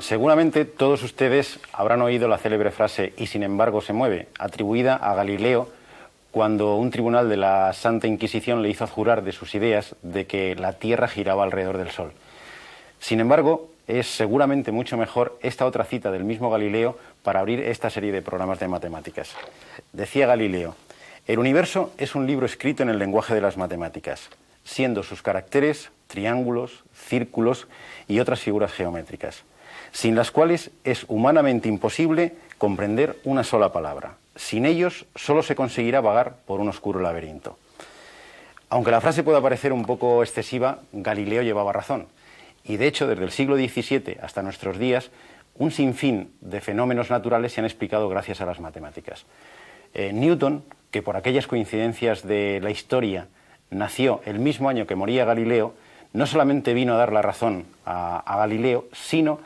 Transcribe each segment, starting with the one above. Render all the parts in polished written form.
Seguramente todos ustedes habrán oído la célebre frase «y sin embargo se mueve», atribuida a Galileo cuando un tribunal de la Santa Inquisición le hizo jurar de sus ideas de que la Tierra giraba alrededor del Sol. Sin embargo, es seguramente mucho mejor esta otra cita del mismo Galileo para abrir esta serie de programas de matemáticas. Decía Galileo: «El universo es un libro escrito en el lenguaje de las matemáticas, siendo sus caracteres triángulos, círculos y otras figuras geométricas, sin las cuales es humanamente imposible comprender una sola palabra. Sin ellos solo se conseguirá vagar por un oscuro laberinto». Aunque la frase pueda parecer un poco excesiva, Galileo llevaba razón. Y de hecho, desde el siglo XVII hasta nuestros días, un sinfín de fenómenos naturales se han explicado gracias a las matemáticas. Newton, que por aquellas coincidencias de la historia nació el mismo año que moría Galileo, no solamente vino a dar la razón a Galileo, sino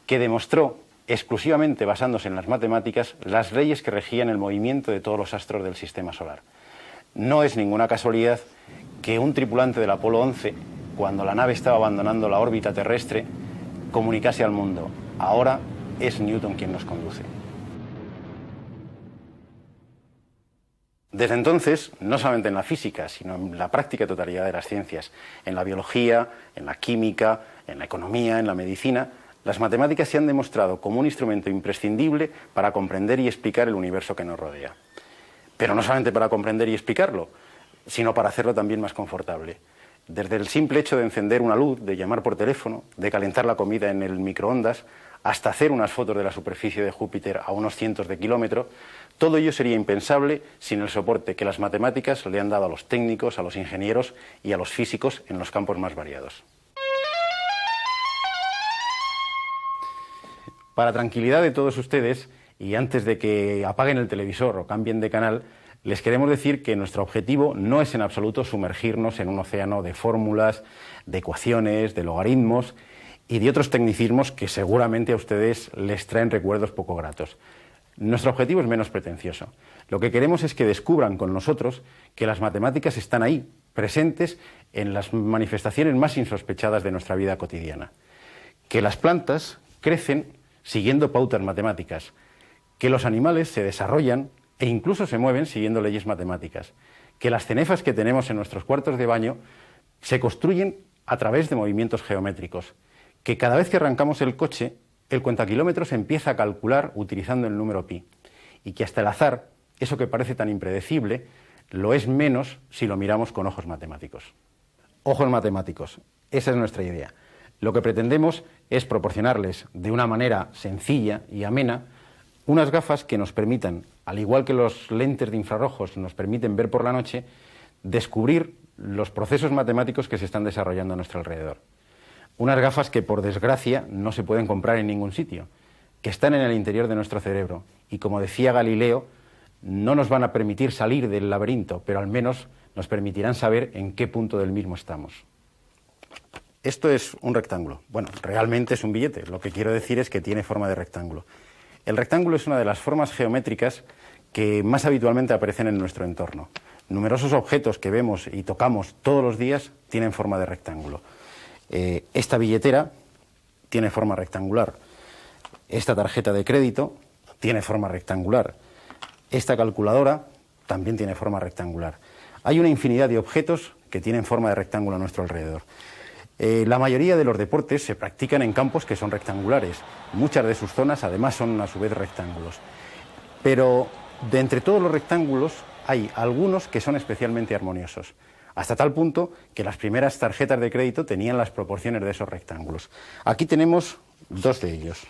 que demostró, exclusivamente basándose en las matemáticas, las leyes que regían el movimiento de todos los astros del sistema solar. No es ninguna casualidad que un tripulante del Apolo 11, cuando la nave estaba abandonando la órbita terrestre, comunicase al mundo: ahora es Newton quien nos conduce. Desde entonces, no solamente en la física, sino en la práctica totalidad de las ciencias, en la biología, en la química, en la economía, en la medicina, las matemáticas se han demostrado como un instrumento imprescindible para comprender y explicar el universo que nos rodea. Pero no solamente para comprender y explicarlo, sino para hacerlo también más confortable. Desde el simple hecho de encender una luz, de llamar por teléfono, de calentar la comida en el microondas, hasta hacer unas fotos de la superficie de Júpiter a unos cientos de kilómetros, todo ello sería impensable sin el soporte que las matemáticas le han dado a los técnicos, a los ingenieros y a los físicos en los campos más variados. Para tranquilidad de todos ustedes, y antes de que apaguen el televisor o cambien de canal, les queremos decir que nuestro objetivo no es en absoluto sumergirnos en un océano de fórmulas, de ecuaciones, de logaritmos y de otros tecnicismos que seguramente a ustedes les traen recuerdos poco gratos. Nuestro objetivo es menos pretencioso. Lo que queremos es que descubran con nosotros que las matemáticas están ahí, presentes en las manifestaciones más insospechadas de nuestra vida cotidiana. Que las plantas crecen siguiendo pautas matemáticas, que los animales se desarrollan e incluso se mueven siguiendo leyes matemáticas, que las cenefas que tenemos en nuestros cuartos de baño se construyen a través de movimientos geométricos, que cada vez que arrancamos el coche, el cuentakilómetros empieza a calcular utilizando el número pi, y que hasta el azar, eso que parece tan impredecible, lo es menos si lo miramos con ojos matemáticos. Ojos matemáticos, esa es nuestra idea. Lo que pretendemos es proporcionarles de una manera sencilla y amena unas gafas que nos permitan, al igual que los lentes de infrarrojos nos permiten ver por la noche, descubrir los procesos matemáticos que se están desarrollando a nuestro alrededor. Unas gafas que, por desgracia, no se pueden comprar en ningún sitio, que están en el interior de nuestro cerebro y, como decía Galileo, no nos van a permitir salir del laberinto, pero al menos nos permitirán saber en qué punto del mismo estamos. Esto es un rectángulo. Bueno, realmente es un billete. Lo que quiero decir es que tiene forma de rectángulo. El rectángulo es una de las formas geométricas que más habitualmente aparecen en nuestro entorno. Numerosos objetos que vemos y tocamos todos los días tienen forma de rectángulo. Esta billetera tiene forma rectangular. Esta tarjeta de crédito tiene forma rectangular. Esta calculadora también tiene forma rectangular. Hay una infinidad de objetos que tienen forma de rectángulo a nuestro alrededor. La mayoría de los deportes se practican en campos que son rectangulares. Muchas de sus zonas además son a su vez rectángulos. Pero de entre todos los rectángulos hay algunos que son especialmente armoniosos, hasta tal punto que las primeras tarjetas de crédito tenían las proporciones de esos rectángulos. Aquí tenemos dos de ellos.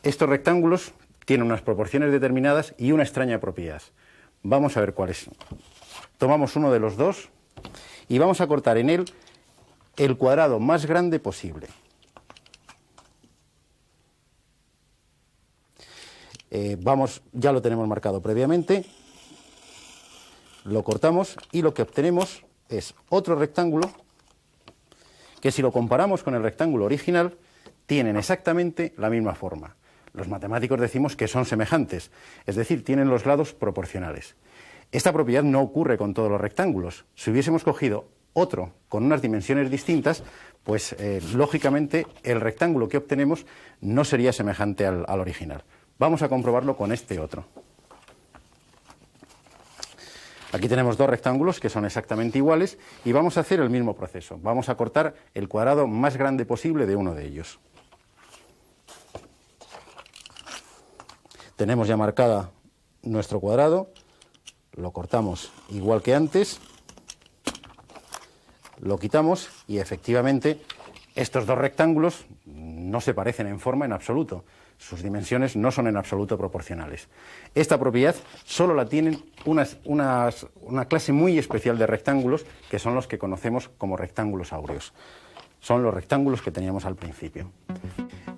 Estos rectángulos tienen unas proporciones determinadas y una extraña propiedad. Vamos a ver cuáles. Tomamos uno de los dos y vamos a cortar en él el cuadrado más grande posible. Ya lo tenemos marcado previamente, lo cortamos y lo que obtenemos es otro rectángulo que, si lo comparamos con el rectángulo original, tienen exactamente la misma forma. Los matemáticos decimos que son semejantes, es decir, tienen los lados proporcionales. Esta propiedad no ocurre con todos los rectángulos. Si hubiésemos cogido otro con unas dimensiones distintas, pues lógicamente el rectángulo que obtenemos no sería semejante al original. Vamos a comprobarlo con este otro. Aquí tenemos dos rectángulos que son exactamente iguales y vamos a hacer el mismo proceso. Vamos a cortar el cuadrado más grande posible de uno de ellos. Tenemos ya marcada nuestro cuadrado, lo cortamos igual que antes, lo quitamos y efectivamente estos dos rectángulos no se parecen en forma en absoluto. Sus dimensiones no son en absoluto proporcionales. Esta propiedad solo la tienen una clase muy especial de rectángulos, que son los que conocemos como rectángulos áureos. Son los rectángulos que teníamos al principio.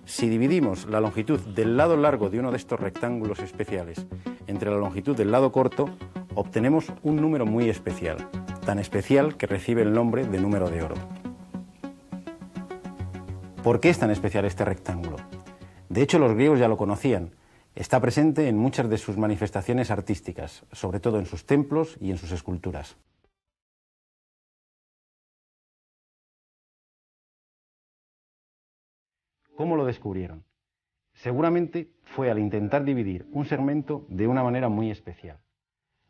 Si dividimos la longitud del lado largo de uno de estos rectángulos especiales entre la longitud del lado corto, obtenemos un número muy especial, tan especial que recibe el nombre de número de oro. ¿Por qué es tan especial este rectángulo? De hecho, los griegos ya lo conocían. Está presente en muchas de sus manifestaciones artísticas, sobre todo en sus templos y en sus esculturas. ¿Cómo lo descubrieron? Seguramente fue al intentar dividir un segmento de una manera muy especial.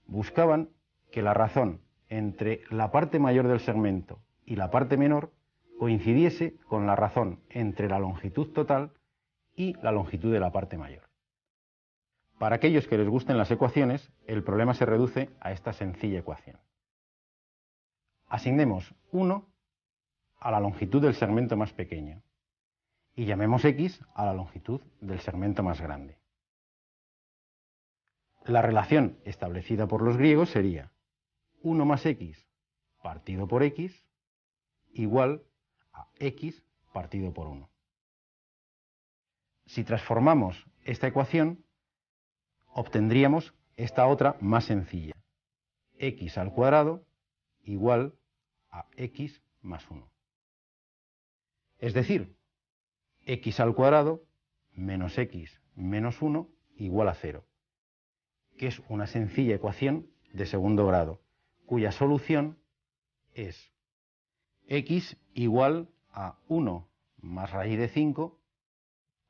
Buscaban que la razón entre la parte mayor del segmento y la parte menor coincidiese con la razón entre la longitud total y la longitud de la parte mayor. Para aquellos que les gusten las ecuaciones, el problema se reduce a esta sencilla ecuación. Asignemos 1 a la longitud del segmento más pequeño y llamemos x a la longitud del segmento más grande. La relación establecida por los griegos sería 1 más x partido por x igual a x partido por 1. Si transformamos esta ecuación, obtendríamos esta otra más sencilla. X al cuadrado igual a x más 1. Es decir, x al cuadrado menos x menos 1 igual a 0, que es una sencilla ecuación de segundo grado, cuya solución es x igual a 1 más raíz de 5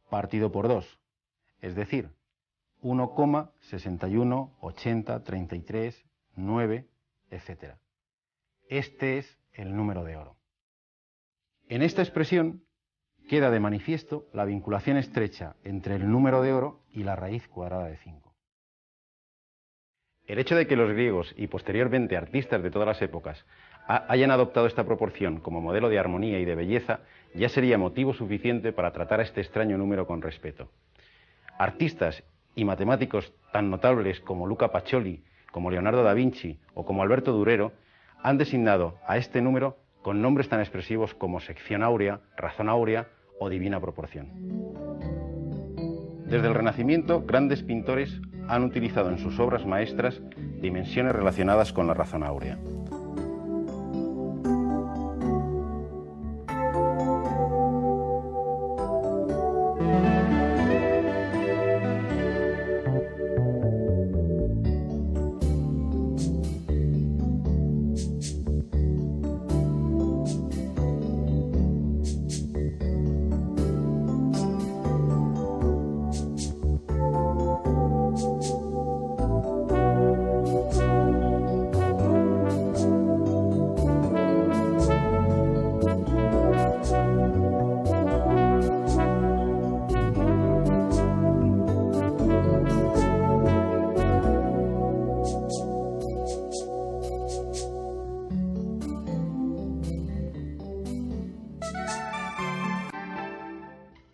partido por 2, es decir, 1,61, 80, 33, 9, etc. Este es el número de oro. En esta expresión queda de manifiesto la vinculación estrecha entre el número de oro y la raíz cuadrada de 5. El hecho de que los griegos y posteriormente artistas de todas las épocas hayan adoptado esta proporción como modelo de armonía y de belleza ya sería motivo suficiente para tratar a este extraño número con respeto. Artistas y matemáticos tan notables como Luca Pacioli, como Leonardo da Vinci o como Alberto Durero han designado a este número con nombres tan expresivos como sección áurea, razón áurea o divina proporción. Desde el Renacimiento, grandes pintores han utilizado en sus obras maestras dimensiones relacionadas con la razón áurea.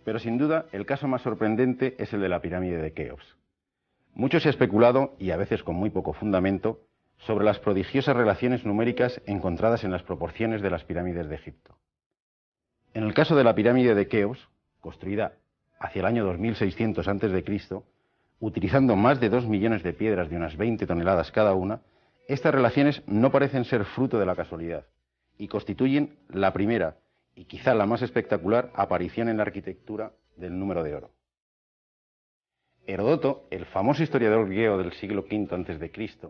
Pero sin duda el caso más sorprendente es el de la pirámide de Keops. Mucho se ha especulado, y a veces con muy poco fundamento, sobre las prodigiosas relaciones numéricas encontradas en las proporciones de las pirámides de Egipto. En el caso de la pirámide de Keops, construida hacia el año 2600 a.C., utilizando más de 2 millones de piedras de unas 20 toneladas cada una, estas relaciones no parecen ser fruto de la casualidad y constituyen la primera y quizá la más espectacular aparición en la arquitectura del número de oro. Heródoto, el famoso historiador griego del siglo V a.C.,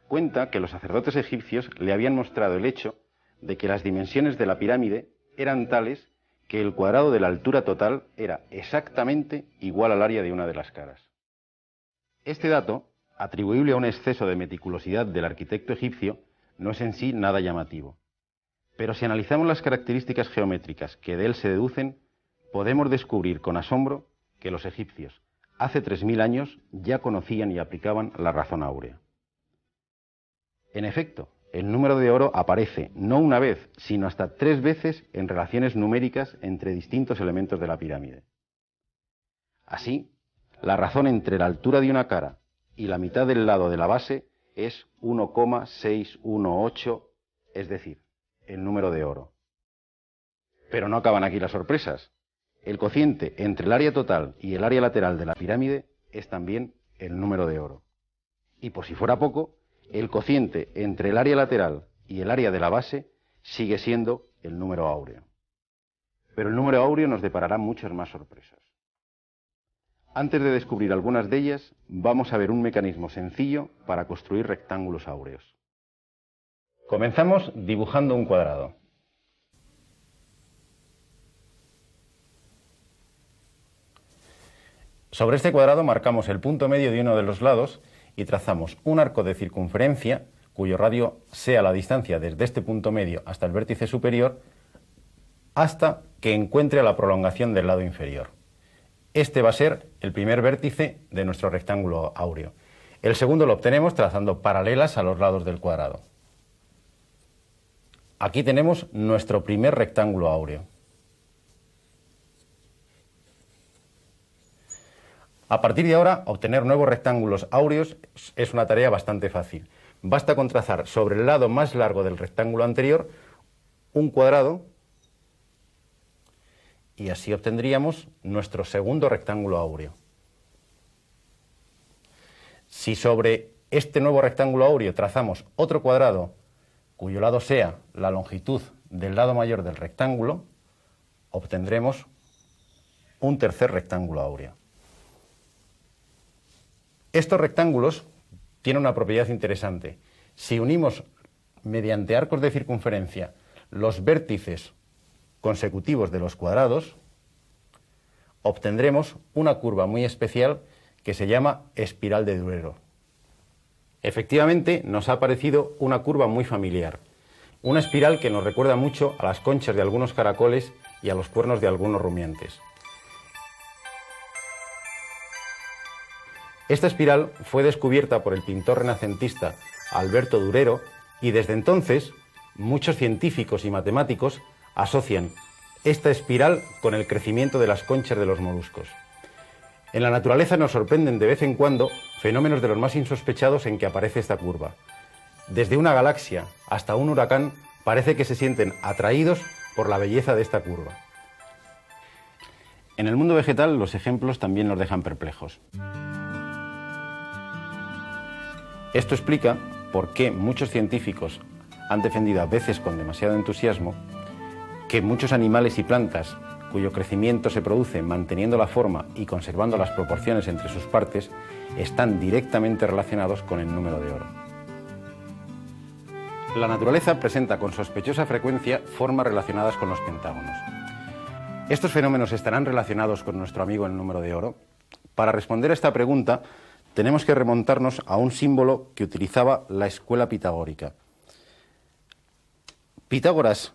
cuenta que los sacerdotes egipcios le habían mostrado el hecho de que las dimensiones de la pirámide eran tales que el cuadrado de la altura total era exactamente igual al área de una de las caras. Este dato, atribuible a un exceso de meticulosidad del arquitecto egipcio, no es en sí nada llamativo. Pero si analizamos las características geométricas que de él se deducen, podemos descubrir con asombro que los egipcios, hace 3000 años, ya conocían y aplicaban la razón áurea. En efecto, el número de oro aparece no una vez, sino hasta 3 veces en relaciones numéricas entre distintos elementos de la pirámide. Así, la razón entre la altura de una cara y la mitad del lado de la base es 1,618, es decir, el número de oro. Pero no acaban aquí las sorpresas. El cociente entre el área total y el área lateral de la pirámide es también el número de oro. Y por si fuera poco, el cociente entre el área lateral y el área de la base sigue siendo el número áureo. Pero el número áureo nos deparará muchas más sorpresas. Antes de descubrir algunas de ellas, vamos a ver un mecanismo sencillo para construir rectángulos áureos. Comenzamos dibujando un cuadrado. Sobre este cuadrado marcamos el punto medio de uno de los lados y trazamos un arco de circunferencia cuyo radio sea la distancia desde este punto medio hasta el vértice superior hasta que encuentre la prolongación del lado inferior. Este va a ser el primer vértice de nuestro rectángulo áureo. El segundo lo obtenemos trazando paralelas a los lados del cuadrado. Aquí tenemos nuestro primer rectángulo áureo. A partir de ahora, obtener nuevos rectángulos áureos es una tarea bastante fácil. Basta con trazar sobre el lado más largo del rectángulo anterior un cuadrado y así obtendríamos nuestro segundo rectángulo áureo. Si sobre este nuevo rectángulo áureo trazamos otro cuadrado cuyo lado sea la longitud del lado mayor del rectángulo, obtendremos un tercer rectángulo áureo. Estos rectángulos tienen una propiedad interesante. Si unimos mediante arcos de circunferencia los vértices consecutivos de los cuadrados, obtendremos una curva muy especial que se llama espiral de Durero. Efectivamente, nos ha parecido una curva muy familiar, una espiral que nos recuerda mucho a las conchas de algunos caracoles y a los cuernos de algunos rumiantes. Esta espiral fue descubierta por el pintor renacentista Alberto Durero y desde entonces muchos científicos y matemáticos asocian esta espiral con el crecimiento de las conchas de los moluscos. En la naturaleza nos sorprenden de vez en cuando fenómenos de los más insospechados en que aparece esta curva. Desde una galaxia hasta un huracán parece que se sienten atraídos por la belleza de esta curva. En el mundo vegetal los ejemplos también nos dejan perplejos. Esto explica por qué muchos científicos han defendido a veces con demasiado entusiasmo que muchos animales y plantas cuyo crecimiento se produce manteniendo la forma y conservando las proporciones entre sus partes están directamente relacionados con el número de oro. La naturaleza presenta con sospechosa frecuencia formas relacionadas con los pentágonos. ¿Estos fenómenos estarán relacionados con nuestro amigo el número de oro? Para responder a esta pregunta, tenemos que remontarnos a un símbolo que utilizaba la escuela pitagórica. Pitágoras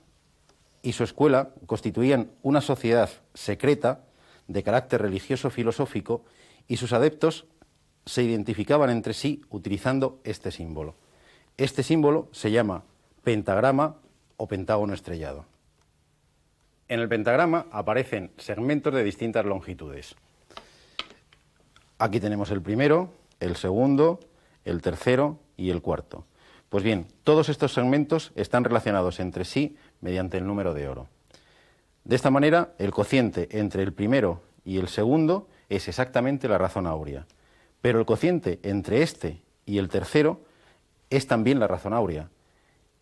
y su escuela constituían una sociedad secreta de carácter religioso-filosófico y sus adeptos se identificaban entre sí utilizando este símbolo. Este símbolo se llama pentagrama o pentágono estrellado. En el pentagrama aparecen segmentos de distintas longitudes. Aquí tenemos el primero, el segundo, el tercero y el cuarto. Pues bien, todos estos segmentos están relacionados entre sí mediante el número de oro. De esta manera, el cociente entre el primero y el segundo es exactamente la razón áurea, pero el cociente entre este y el tercero es también la razón áurea.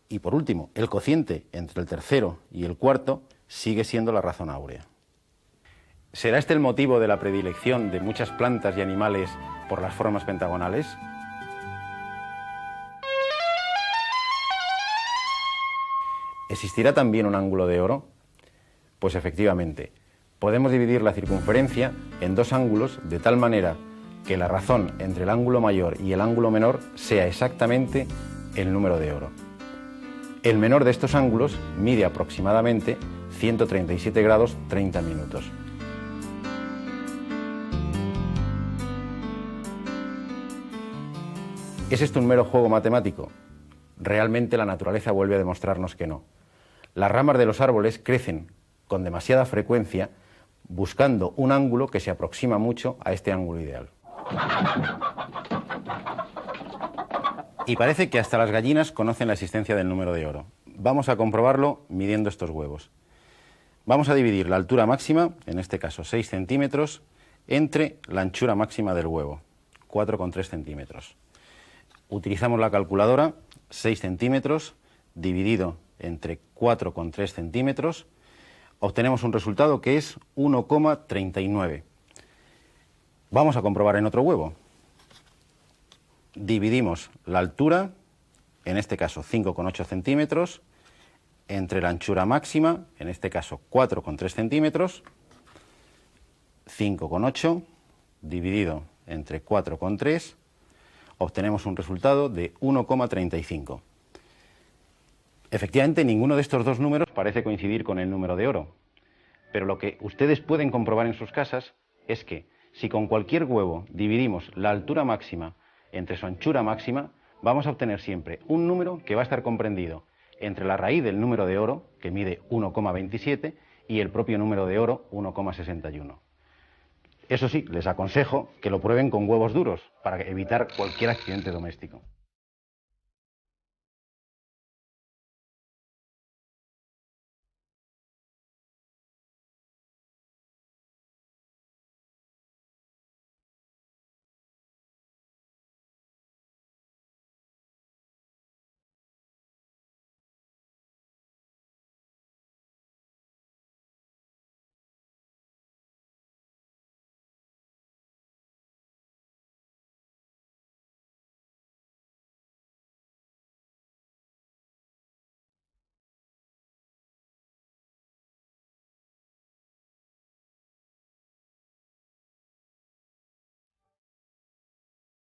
Y por último, el cociente entre el tercero y el cuarto sigue siendo la razón áurea. ¿Será este el motivo de la predilección de muchas plantas y animales por las formas pentagonales? ¿Existirá también un ángulo de oro? Pues efectivamente, podemos dividir la circunferencia en dos ángulos de tal manera que la razón entre el ángulo mayor y el ángulo menor sea exactamente el número de oro. El menor de estos ángulos mide aproximadamente 137 grados 30 minutos. ¿Es esto un mero juego matemático? Realmente la naturaleza vuelve a demostrarnos que no. Las ramas de los árboles crecen con demasiada frecuencia buscando un ángulo que se aproxima mucho a este ángulo ideal. Y parece que hasta las gallinas conocen la existencia del número de oro. Vamos a comprobarlo midiendo estos huevos. Vamos a dividir la altura máxima, en este caso 6 centímetros, entre la anchura máxima del huevo, 4,3 centímetros. Utilizamos la calculadora, 6 centímetros dividido entre 4,3 centímetros, obtenemos un resultado que es 1,39. Vamos a comprobar en otro huevo. Dividimos la altura, en este caso 5,8 centímetros, entre la anchura máxima, en este caso 4,3 centímetros, 5,8 dividido entre 4,3, obtenemos un resultado de 1,35. Efectivamente, ninguno de estos dos números parece coincidir con el número de oro, pero lo que ustedes pueden comprobar en sus casas es que si con cualquier huevo dividimos la altura máxima entre su anchura máxima, vamos a obtener siempre un número que va a estar comprendido entre la raíz del número de oro, que mide 1,27, y el propio número de oro, 1,61. Eso sí, les aconsejo que lo prueben con huevos duros para evitar cualquier accidente doméstico.